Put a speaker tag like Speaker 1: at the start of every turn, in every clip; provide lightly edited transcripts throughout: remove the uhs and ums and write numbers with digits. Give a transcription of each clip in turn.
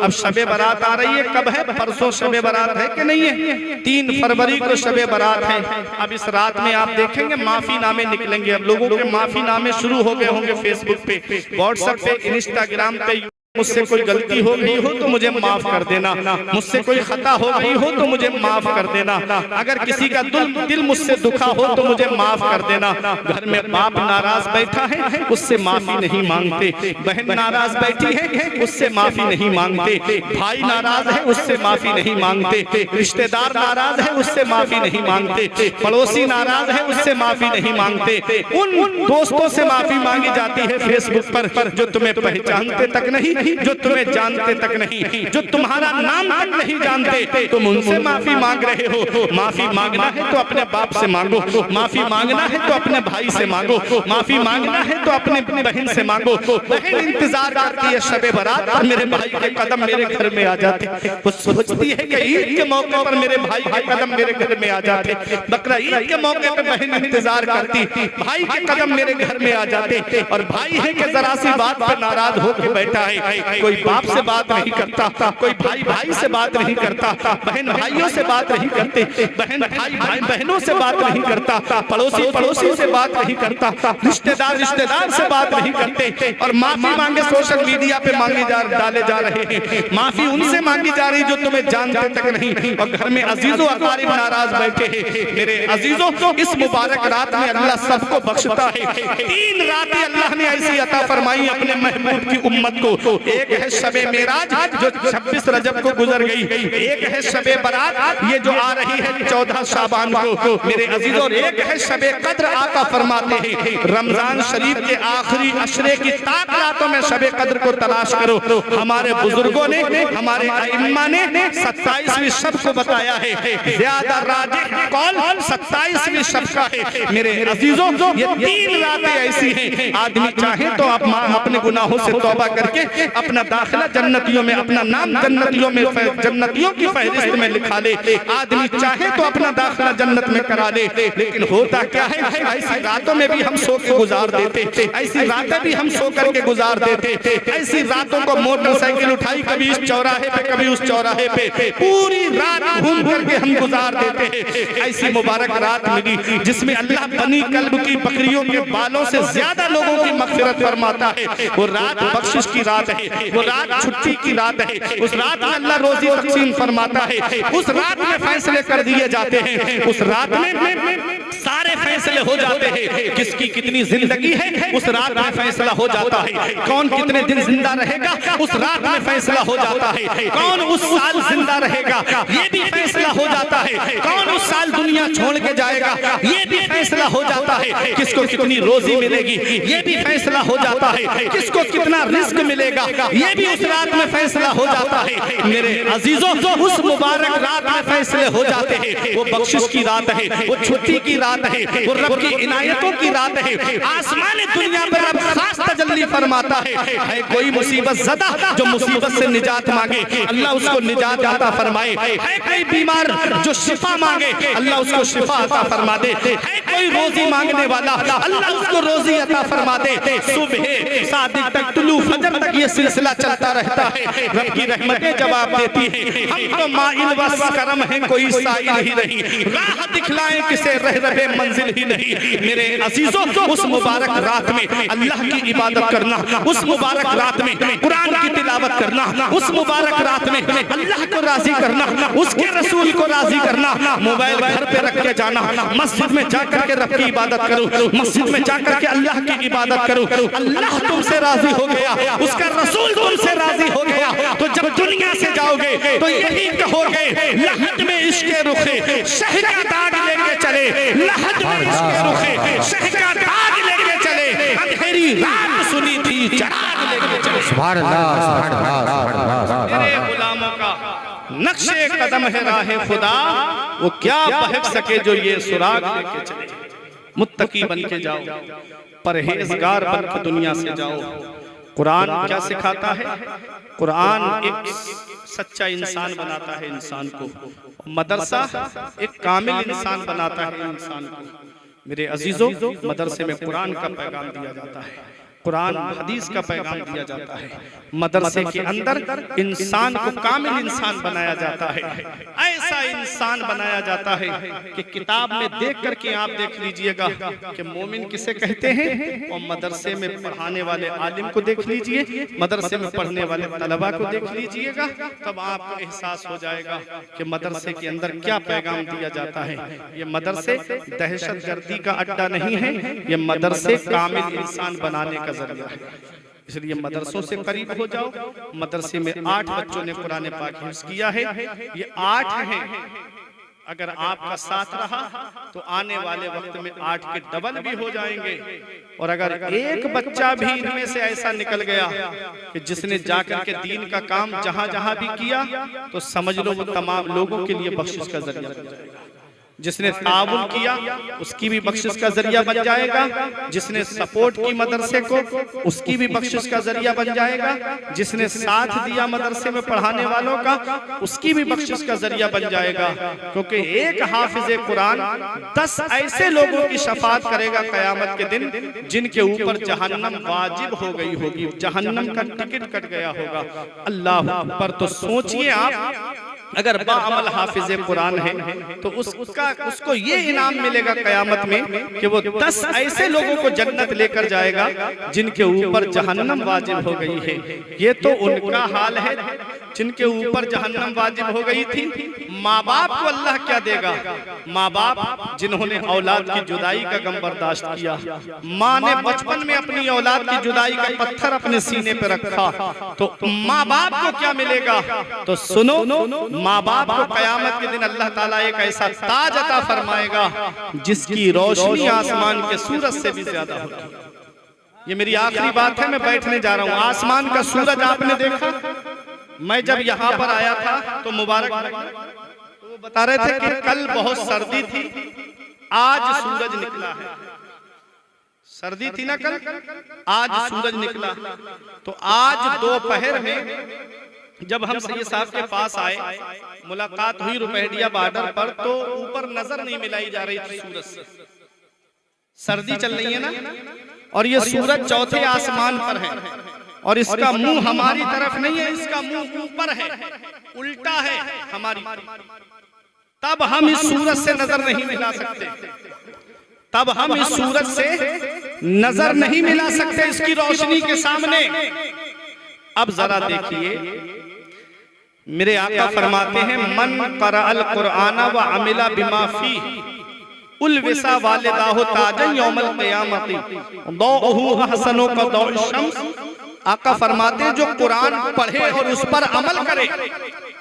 Speaker 1: अब शबे बारात आ रही है, कब है? परसों शबे बारात है कि नहीं है? 3 फरवरी को शबे बारात है। अब इस रात में आप देखेंगे माफी नामे निकलेंगे। अब लोगों के माफी नामे शुरू हो गए होंगे फेसबुक पे, व्हाट्सएप पे, इंस्टाग्राम पे। मुझसे कोई गलती हो गई हो तो मुझे माफ कर देना, मुझसे कोई खता हो गई हो तो मुझे माफ कर देना, अगर किसी का दिल मुझसे दुखा हो तो मुझे माफ कर देना। घर में बाप नाराज बैठा है, उससे माफी नहीं मांगते। बहन नाराज बैठी है, उससे माफी नहीं मांगते। भाई नाराज है, उससे माफी नहीं मांगते। रिश्तेदार नाराज है, उससे माफी नहीं मांगते। पड़ोसी नाराज है, उससे माफी नहीं मांगते। उन दोस्तों से माफी मांगी जाती है फेसबुक पर जो तुम्हें पहचानते तक नहीं, जो तुम्हें जानते तक नहीं, जो तुम्हारा नाम तक नहीं जानते, तुम उनसे माफी मांग रहे हो। माफी मांगना है तो अपने बाप से मांगो, माफी मांगना है तो अपने भाई से मांगो, माफी मांगना है तो अपने बहन से मांगो। बहन इंतजार करती है शबे बारात पर मेरे भाई के कदम मेरे घर में आ जाते। वो सोचती है कि ईद के मौके पर मेरे भाई के कदम मेरे घर में आ जाते। बकरा ईद के मौके पर बहन इंतजार करती, भाई के कदम मेरे घर में आ जाते। और भाई है कि जरा सी बात पर नाराज होकर बैठा है, कोई बाप से बात नहीं करता, कोई भाई भाई से बात नहीं करता, बहन भाइयों से बात नहीं करते, बहन भाई बहनों से बात नहीं करता, पड़ोसी पड़ोसी से बात नहीं करता, रिश्तेदार रिश्तेदार से बात नहीं करते। और माफी मांगे सोशल मीडिया पे डाले जा रहे हैं। माफी उनसे मांगी जा रही जो तुम्हें जानते तक नहीं। और घर में अजीजों अकारिब नाराज बैठे हैं। मेरे अजीजों, इस मुबारक रात में अल्लाह सबको बख्शता है। 3 रातें अल्लाह ने ऐसी अता फरमाई अपने महबूब की उम्मत को। एक है शबे मेराज जो 26 रजब को गुजर गई, एक है शबे बारात ये जो आ रही है 14 शाबान को। मेरे अजीजों, एक है शबे कद्र। आका फरमाते हैं रमजान शरीफ के आखिरी अशरे की ताक रातों में शबे कद्र को तलाश करो। हमारे बुजुर्गों ने, हमारे अइम्मा ने 27वीं शब को बताया है। ज्यादा राजिह कौल 27वीं शब का है। मेरे अजीजों, ये 3 रातें ऐसी हैं, आदमी चाहे तो आप अपने गुनाहों से तौबा करके अपना दाखिला जन्नतियों में, अपना नाम जन्नतियों में, जन्नतियों की फहरिस्त में लिखा ले। आदमी चाहे तो अपना दाखिला जन्नत में करा ले। लेकिन होता क्या है, ऐसी रातों में भी हम सो के गुजार देते, ऐसी रातें भी हम सो करके गुजार देते। ऐसी रातों को मोटरसाइकिल उठाई, कभी इस चौराहे पे कभी उस चौराहे पे, पूरी रात घूम करके हम गुजार देते हैं। ऐसी मुबारक रात मिली जिसमें अल्लाह बनी कल्ब की बकरियों के बालों से ज्यादा लोगों की मग़फ़िरत फरमाता है। वो रात बख्शिश की रात है, वो रात छुट्टी की रात है। उस रात में अल्लाह रोजी तक़सीम फरमाता है। उस रात में फैसले कर दिए जाते हैं। उस रात में सारे फैसले हो जाते हैं। किसकी कितनी जिंदगी है उस रात में फैसला हो जाता है। कौन कितने दिन जिंदा रहेगा उस रात में फैसला हो जाता है। कौन उस साल जिंदा रहेगा ये भी फैसला हो जाता है। कौन उस साल दुनिया छोड़ के जाएगा ये भी फैसला हो जाता है। किसको कितनी रोजी मिलेगी ये भी फैसला हो जाता है। किसको कितना रिस्क मिलेगा ये भी उस रात में फैसला हो जाता है। मेरे अजीजों, उस मुबारक रात में फैसले हो जाते हैं। वो बख्शिश की रात है, वो छुट्टी की रात है, वो रब की इनायतों की रात है। आसमान दुनिया पर रब खास तजल्ली फरमाता है। कोई मुसीबत ज़दा जो मुसीबत से निजात मांगे अल्लाह उसको निजात अता फरमाए। है कोई बीमार जो शिफा मांगे अल्लाह उसको शिफा अता फरमा दे। है कोई रोजी मांगने वाला अल्लाह उसको रोजी अता फरमा दे। सुबह सादिक तक तुलू फजर तक ये सिलसिला चलता रहता है। रब की रहमतें जवाब देती हैं। हम तो माइल वस करम है कोई साइल ही नहीं। राह दिखलाएं किसे रह रहे मंजिल ही नहीं। मेरे अजीजों, उस मुबारक रात में अल्लाह की इबादत करना, उस मुबारक रात में कुरान की तिलावत करना, उस मुबारक रात में अल्लाह को राजी करना, उसके रसूल को राजी करना। मोबाइल घर पे रख के जाना, मस्जिद में जाकर के रब की इबादत करो, मस्जिद में जाकर के अल्लाह की इबादत करो। अल्लाह तुमसे राजी हो गया, उसका रसूल तुमसे राजी हो गया तो जब दुनिया से जाओगे तो यही कहोगे लहद में इश्क़े रुखे शह का दाग लेके चले। लहद में इश्क़े रुखे शह का दाग लेके चले। अंधेरी रात सुनी थी चराग लेके चले। सुभान अल्लाह, सुभान अल्लाह। मेरे गुलामों का नक्शे कदम है राहे खुदा, वो क्या बहक सके जो ये सुराग लेके चले। मुत्तकी बन के जाओ, परहेजगार बन के दुनिया से जाओ। कुरान क्या सिखाता है? कुरान एक सच्चा इंसान बनाता है इंसान को, मदरसा एक कामिल इंसान बनाता है इंसान को। मेरे अजीजों, मदरसे में कुरान का पैगाम दिया जाता है। कुरान हदीस का पैगाम दिया जाता है। मदरसे के अंदर इंसान को कामिल इंसान बनाया जाता है, ऐसा इंसान बनाया जाता है कि किताब में देख करके आप देख लीजिएगा कि मोमिन किसे कहते हैं, और मदरसे में पढ़ाने वाले आलिम को देख लीजिए, मदरसे में पढ़ने वाले तलबा को देख लीजिएगा, तब आपको एहसास हो जाएगा कि मदरसे के अंदर क्या पैगाम दिया जाता है। ये मदरसे दहशतगर्दी का अड्डा नहीं है, ये मदरसे कामिल इंसान बनाने का जरिया है। इसलिए मदरसों से करीब हो जाओ। मदरसे में 8 बच्चों ने कुरान पाक हिफ्ज़ किया है, ये 8 हैं। अगर आपका साथ रहा तो आने वाले वक्त में 8 के डबल भी हो जाएंगे। और अगर एक बच्चा भी इनमें से ऐसा निकल गया कि जिसने जाकर के दीन का काम जहां जहां भी किया, तो समझ लो वो तमाम लोगों के लिए बख्शिश का जरिया बन जाएगा। जिसने ताउन किया उसकी भी बख्शिश का जरिया बन जाएगा, जिसने सपोर्ट की मदरसे को उसकी भी बख्शिश का जरिया बन जाएगा, जिसने साथ दिया मदरसे में पढ़ाने वालों का उसकी भी बख्शिश का जरिया बन जाएगा। क्योंकि एक हाफिज कुरान 10 ऐसे लोगों की शफाअत करेगा क़यामत के दिन जिनके ऊपर जहन्नम वाजिब हो गई होगी, जहन्नम का टिकट कट गया होगा। अल्लाह पर तो सोचिए आप, अगर बाअमल हाफिज कुरान है तो उसको ये इनाम मिलेगा क़यामत में कि वो 10 ऐसे लोगों को जन्नत लेकर जाएगा जिनके ऊपर जहन्नम वाजिब हो गई है। ये तो उनका हाल है जिनके ऊपर जहन्नम वाजिब हो गई थी। माँ बाप को अल्लाह क्या देगा? माँ बाप जिन्होंने औलाद की जुदाई का गम बर्दाश्त किया, माँ ने बचपन में अपनी औलाद की जुदाई का पत्थर अपने सीने पर रखा, तो माँ बाप को क्या मिलेगा? तो सुनो, माँ बाप को क़यामत के दिन अल्लाह ताला एक ऐसा ताज अता फरमाएगा जिसकी रोशनी आसमान के सूरज से भी ज्यादा होगी। ये मेरी आखिरी बात है, मैं बैठने जा रहा हूँ। आसमान का सूरज आपने देखा? मैं जब यहाँ पर आया था तो मुबारक तो वो बता रहे थे कि कल बहुत सर्दी थी, आज सूरज निकला है। सर्दी थी ना कल, आज सूरज निकला। तो आज दोपहर में जब हम सैयद साहब के पास आए, मुलाकात हुई रुपहड़िया बॉर्डर पर, तो ऊपर नजर नहीं मिलाई जा रही थी सूरज से। सर्दी चल रही है ना, और ये सूरज चौथे आसमान पर है, और इसका मुंह हमारी तरफ नहीं है, इसका मुंह ऊपर है, उल्टा है हमारी। तब हम इस सूरज से नजर नहीं मिला सकते, तब हम इस सूरज से नजर नहीं मिला सकते इसकी रोशनी के सामने। अब जरा देखिए, मेरे आका फरमाते हैं, मन क़रअल कुरआन व अमिला बिमा फीह उलविसा वालिदाहु ताजन यौमल क़ियामती दौअहु अहसनु का दौअ शम्स। आका फरमाते हैं, जो कुरान पढ़े और उस पर अमल करे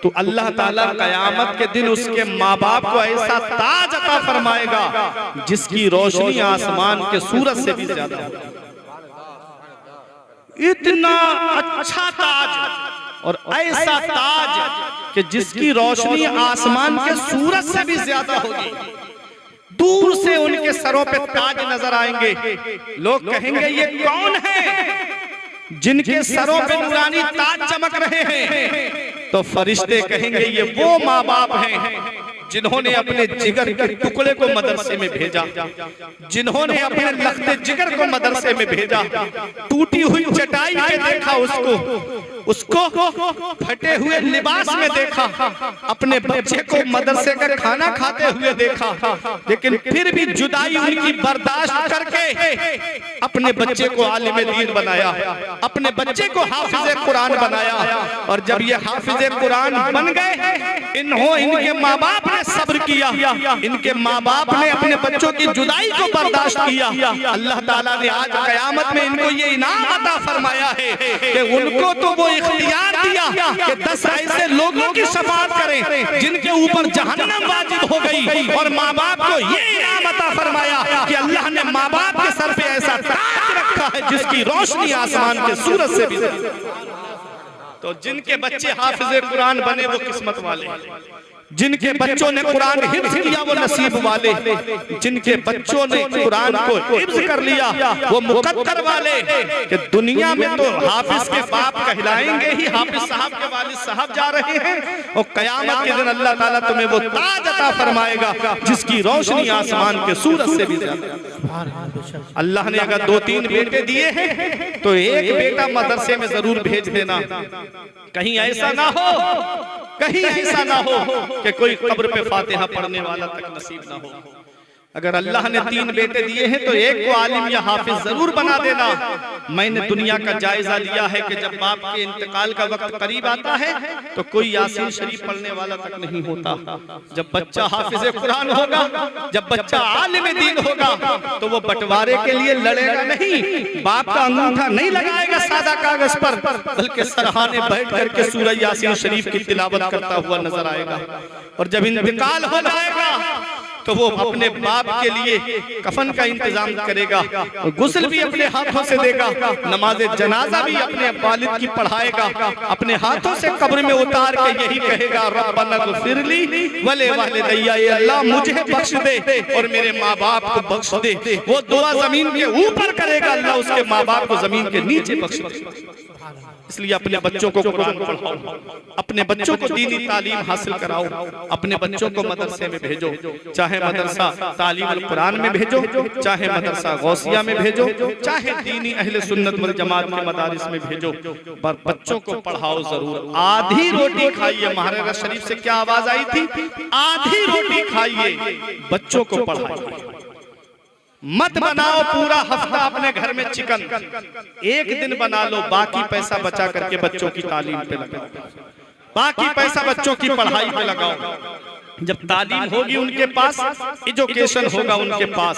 Speaker 1: तो अल्लाह ताला क़यामत के दिन उसके माँ बाप को ऐसा ताज अता फरमाएगा जिसकी रोशनी आसमान के सूरज से भी ज्यादा होगी। इतना अच्छा ताज और ऐसा ताज कि जिसकी रोशनी आसमान के सूरज से भी ज्यादा होगी। दूर से उनके सरों पे ताज नजर आएंगे, लोग कहेंगे ये कौन है जिनके सरों पे नूरानी ताज चमक रहे हैं? तो फरिश्ते कहेंगे ये वो माँ बाप हैं जिन्होंने अपने जिगर के टुकड़े को मदरसे में भेजा, जिन्होंने अपने लख्ते जिगर को मदरसे में भेजा, टूटी हुई चटाई पे देखा उसको फटे हुए लिबास में देखा, अपने बच्चे को मदरसे का खाना खाते हुए देखा, लेकिन फिर भी जुदाई उनकी बर्दाश्त करके अपने बच्चे को आलिम दीन बनाया, अपने बच्चे को हाफिज कुरान बनाया। और जब ये हाफिज कुरान बन गए, इनके माँ बाप ने सब्र किया, इनके माँ बाप ने अपने बच्चों की जुदाई को बर्दाश्त किया। अल्लाह ताला ने आज क़यामत में इनको ये इनाम अता फरमाया है कि उनको तो वो इख्तियार दिया कि 10 ऐसे लोगों की शफाअत करें जिनके ऊपर जहन्नम वाजिब हो गई, और माँ बाप को ये इनाम अता फरमाया कि अल्लाह ने माँ बाप के सर पे ऐसा ताज रखा है जिसकी रोशनी आसमान के सूरज से भी। तो जिनके बच्चे हाफिज कुरान बने वो किस्मत वाले, जिनके बच्चों ने कुरान हिफ्ज किया वो नसीब वाले, जिनके बच्चों ने कुरान को हिफ्ज कर लिया वो मुकद्दर वाले। कि दुनिया में तो हाफिज के बाप कहलाएंगे ही, हाफिज साहब के वालिद साहब जा रहे हैं, और कयामत के दिन अल्लाह ताला तुम्हें वो ताज अता फरमाएगा जिसकी रोशनी आसमान के सूरज से भी ज्यादा। अल्लाह ने अगर 2-3 बेटे दिए हैं तो एक बेटा मदरसे में जरूर भेज देना। कहीं ऐसा ना हो, कहीं ऐसा ना हो कि कोई कब्र पे फातिहा पढ़ने वाला तक नसीब ना हो। अगर अल्लाह ने 3 बेटे दिए हैं तो एक को आलिम या हाफिज जरूर बना देना। मैंने दुनिया का जायजा लिया है कि जब बाप के इंतकाल का वक्त करीब आता है तो कोई यासीन शरीफ पढ़ने वाला तक नहीं होता। जब बच्चा हाफिज कुरान होगा, जब बच्चा आलिम दीन होगा तो वो बंटवारे के लिए लड़ेगा नहीं, बाप का अंगूठा नहीं लगाएगा सादा कागज पर, बल्कि सरहाने बैठ करके सूरह यासीन शरीफ की तिलावत करता हुआ नजर आएगा। और जब इंतकाल हो जाएगा तो वो अपने बाप के लिए कफन का इंतजाम करेगा, गुस्ल भी अपने हाथों से देगा, नमाज जनाजा भी अपने वालिद की पढ़ाएगा, अपने हाथों से कब्र में उतार के यही कहेगा रब्बना ग़फ़िरली वले वालिदैया, ये अल्लाह मुझे बख्श दे और मेरे माँ बाप को बख्श दे। वो दुआ जमीन के ऊपर करेगा, अल्लाह उसके माँ बाप को जमीन के नीचे बख्श दे। इसलिए अपने बच्चों को कुरान पढ़ाओ, अपने बच्चों को दीनी तालीम हासिल कराओ, अपने बच्चों को मदरसे में भेजो, चाहे मदरसा तालीम कुरान में भेजो, चाहे मदरसा गौसिया में भेजो, चाहे दीनी अहले सुन्नत वल जमात के मदारिस में भेजो, पर बच्चों को पढ़ाओ जरूर। आधी रोटी खाइए, महाराजा शरीफ से क्या आवाज आई थी, आधी रोटी खाइए, बच्चों को पढ़ाइए। मत बनाओ पूरा हफ्ता अपने घर में चिकन, एक दिन बना लो, बाकी पैसा बचा करके बच्चों की तालीम पे लगाओ, बाकी पैसा बच्चों की पढ़ाई पे लगाओ। जब तालीम होगी उनके पास, एजुकेशन होगा उनके पास,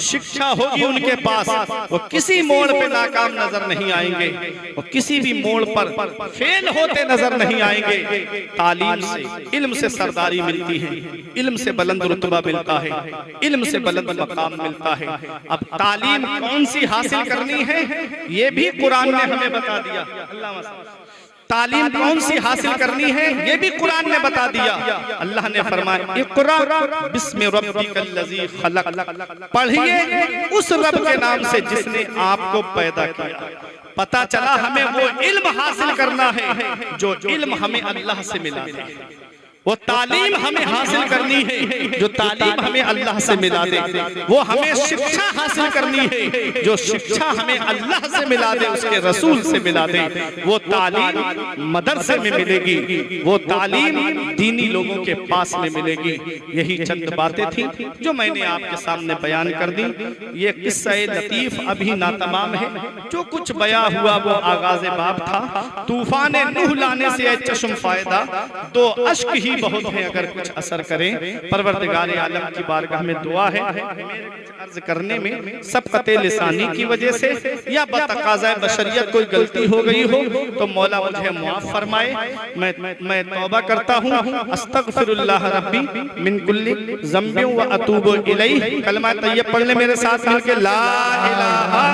Speaker 1: शिक्षा होगी उनके पास, वो किसी मोड़ पे नाकाम नजर नहीं आएंगे, वो किसी भी मोड़ पर फेल होते नजर नहीं आएंगे। तालीम से, इल्म से सरदारी मिलती है, इल्म से बुलंद रुतबा मिलता है, इल्म से बुलंद मकाम मिलता है। अब तालीम कौन सी हासिल करनी है ये भी कुरान ने हमें बता दिया। तालीम कौन सी हासिल करनी है ये भी कुरान ने बता दिया। अल्लाह ने फरमाया इक़रा बिस्मि रब्बिकल्लज़ी खलक़, पढ़िए उस रब के नाम से जिसने आपको पैदा किया। पता चला हमें वो इल्म हासिल करना है जो इल्म हमें अल्लाह से मिला है, वो तालीम हमें हासिल करनी है जो तालीम हमें अल्लाह से मिला दे, वो हमें शिक्षा हासिल करनी है जो शिक्षा हमें अल्लाह से मिला दे, उसके रसूल से मिला दे। वो तालीम मदरसे में मिलेगी, वो तालीम दीनी लोगों के पास में मिलेगी। यही चंद बातें थी जो मैंने आपके सामने बयान कर दी। ये किस्सा लतीफ अभी नातमाम है, जो कुछ बयां हुआ वो आगाज़ बाब था। तूफान नूह लाने से चश्म फायदा, 2 अश्क ही बहुत है अगर कुछ असर करें। परवरदिगार आलम की बारगाह में दुआ है, अर्ज करने में सबकते लिसानी की वजह से या बतकाज़ा बशरियत कोई गलती हो गई हो तो मौला मुझे माफ फरमाए। मैं तौबा करता हूँ, अस्तगफिरुल्लाह रब्बी मिन कुल्ली ज़ंबि व अतूबु इलैहि। कलमा तैयब पढ़ ले मेरे साथ मिलके, ला इलाहा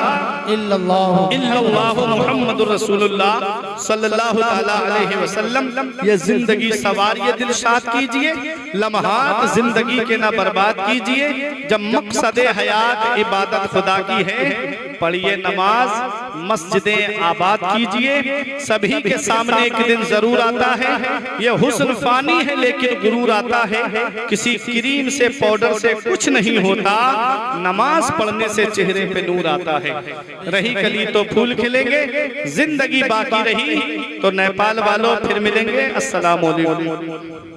Speaker 1: इल्लल्लाहु मुहम्मदुर रसूलुल्लाह सल्लल्लाहु तआला अलैहि वसल्लम। ये जिंदगी सवारिए दिलशाद कीजिए, लम्हात जिंदगी के ना बर्बाद कीजिए। जब मकसद हयात इबादत खुदा की है, पढ़िए नमाज, मस्जिदें आबाद कीजिए। सभी के सामने एक दिन जरूर आता है, ये हुस्न फानी है लेकिन गुरूर आता है। किसी क्रीम से पाउडर से कुछ नहीं होता, नमाज पढ़ने से चेहरे पे नूर आता है। रही कली तो फूल खिलेंगे, जिंदगी बाकी रही तो नेपाल वालों फिर मिलेंगे। अस्सलाम वालेकुम।